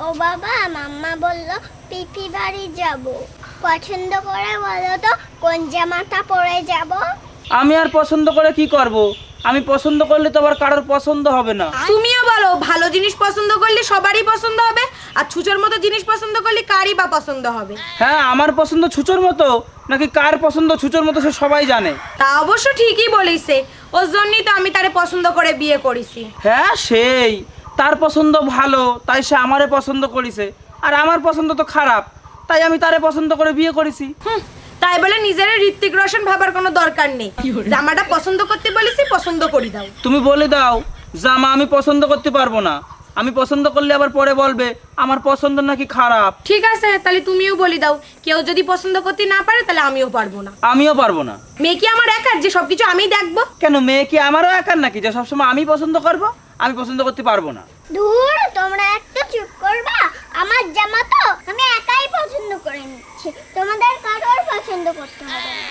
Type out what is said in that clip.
ও বাবা, মাম্মা বলল পিপি বাড়ি যাব। পছন্দ করে বলো তো কোন জামাটা পরে যাব? আমি আর পছন্দ করে কি করব? আমি পছন্দ করলে তো আবার কারোর পছন্দ হবে না। তুমিও বলো, ভালো জিনিস পছন্দ করলে সবারই পছন্দ হবে, আর ছুঁচোর মতো জিনিস পছন্দ করলে কারই বা পছন্দ হবে? হ্যাঁ, আমার পছন্দ ছুঁচোর মতো নাকি কার পছন্দ ছুঁচোর মতো সে সবাই জানে। তা অবশ্য ঠিকই বলিছে, ওর জন্যই তো আমি তারে পছন্দ করে বিয়ে করেছি। হ্যাঁ, সেই তার পছন্দ ভালো তাই সে আমারে পছন্দ করেছে, আর আমার পছন্দ তো খারাপ তাই আমি তারে পছন্দ করে বিয়ে করেছি। তাই বলে নিজের ঋত্বিক রোশন ভাবার কোনো দরকার নেই। জামাটা পছন্দ করতে বলেছি, পছন্দ করে দাও। তুমি বলে দাও জামা আমি পছন্দ করতে পারবো না, আমি পছন্দ করলে আবার পরে বলবে আমার পছন্দ নাকি খারাপ। ঠিক আছে, তাহলে তুমিও বলে দাও, কেউ যদি পছন্দ করতে না পারে তাহলে আমিও পারবো না। আমিও পারবো না। মেয়ে কি আমার একার যে সবকিছু আমিই দেখবো? কেন, মেয়ে কি আমারও একার নাকি যে সবসময় আমি পছন্দ করব? আমি পছন্দ করতে পারবো না। দূর, তোমরা একটু চুপ করবা? আমার জামা তো আমি একাই পছন্দ করে নিচ্ছি, তোমাদের কারোর পছন্দ করতে হবে না।